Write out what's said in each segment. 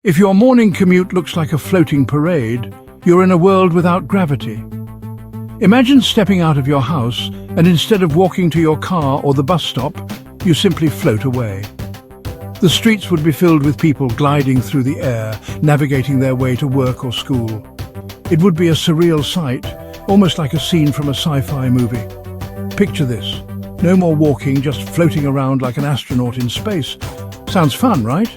If your morning commute looks like a floating parade, you're in a world without gravity. Imagine stepping out of your house and instead of walking to your car or the bus stop, you simply float away. The streets would be filled with people gliding through the air, navigating their way to work or school. It would be a surreal sight, almost like a scene from a sci-fi movie. Picture this. No more walking, just floating around like an astronaut in space. Sounds fun, right?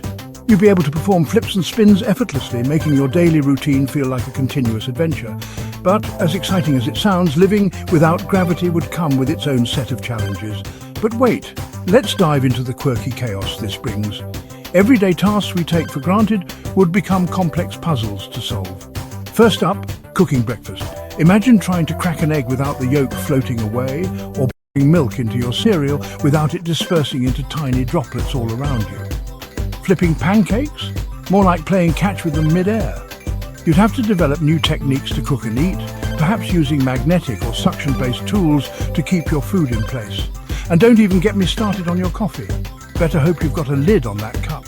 You'd be able to perform flips and spins effortlessly, making your daily routine feel like a continuous adventure. But, as exciting as it sounds, living without gravity would come with its own set of challenges. But wait, let's dive into the quirky chaos this brings. Everyday tasks we take for granted would become complex puzzles to solve. First up, cooking breakfast. Imagine trying to crack an egg without the yolk floating away, or pouring milk into your cereal without it dispersing into tiny droplets all around you. Flipping pancakes? More like playing catch with them mid-air. You'd have to develop new techniques to cook and eat, perhaps using magnetic or suction-based tools to keep your food in place. And don't even get me started on your coffee. Better hope you've got a lid on that cup.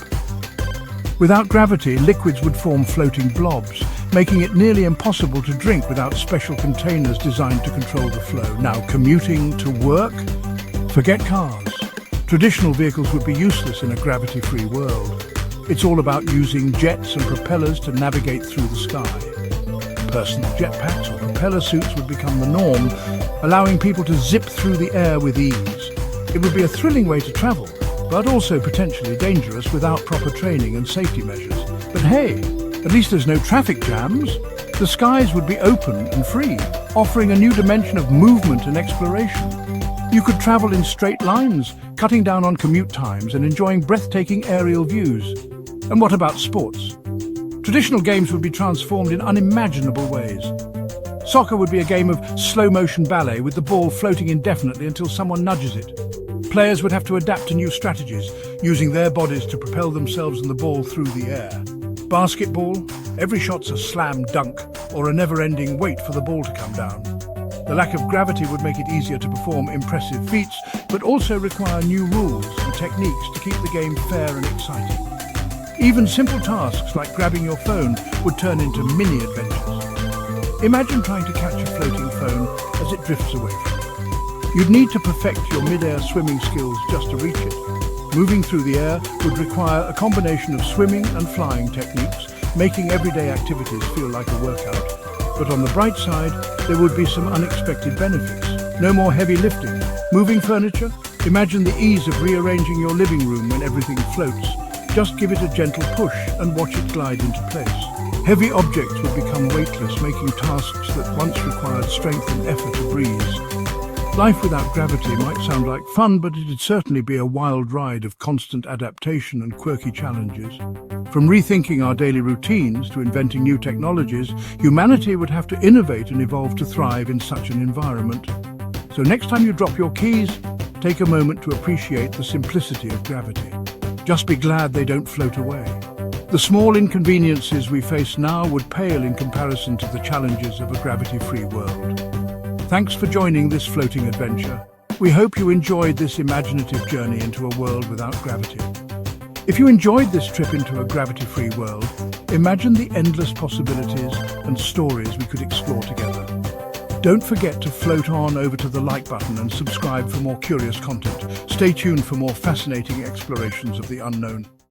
Without gravity, liquids would form floating blobs, making it nearly impossible to drink without special containers designed to control the flow. Now, commuting to work? Forget cars. Traditional vehicles would be useless in a gravity-free world. It's all about using jets and propellers to navigate through the sky. Personal jetpacks or propeller suits would become the norm, allowing people to zip through the air with ease. It would be a thrilling way to travel, but also potentially dangerous without proper training and safety measures. But hey, at least there's no traffic jams. The skies would be open and free, offering a new dimension of movement and exploration. You could travel in straight lines, cutting down on commute times and enjoying breathtaking aerial views. And what about sports? Traditional games would be transformed in unimaginable ways. Soccer would be a game of slow-motion ballet with the ball floating indefinitely until someone nudges it. Players would have to adapt to new strategies, using their bodies to propel themselves and the ball through the air. Basketball, every shot's a slam dunk or a never-ending wait for the ball to come down. The lack of gravity would make it easier to perform impressive feats, but also require new rules and techniques to keep the game fair and exciting. Even simple tasks like grabbing your phone would turn into mini-adventures. Imagine trying to catch a floating phone as it drifts away from you. You'd need to perfect your mid-air swimming skills just to reach it. Moving through the air would require a combination of swimming and flying techniques, making everyday activities feel like a workout. But on the bright side, there would be some unexpected benefits. No more heavy lifting. Moving furniture? Imagine the ease of rearranging your living room when everything floats. Just give it a gentle push and watch it glide into place. Heavy objects would become weightless, making tasks that once required strength and effort a breeze. Life without gravity might sound like fun, but it'd certainly be a wild ride of constant adaptation and quirky challenges. From rethinking our daily routines to inventing new technologies, humanity would have to innovate and evolve to thrive in such an environment. So next time you drop your keys, take a moment to appreciate the simplicity of gravity. Just be glad they don't float away. The small inconveniences we face now would pale in comparison to the challenges of a gravity-free world. Thanks for joining this floating adventure. We hope you enjoyed this imaginative journey into a world without gravity. If you enjoyed this trip into a gravity-free world, imagine the endless possibilities and stories we could explore together. Don't forget to float on over to the like button and subscribe for more curious content. Stay tuned for more fascinating explorations of the unknown.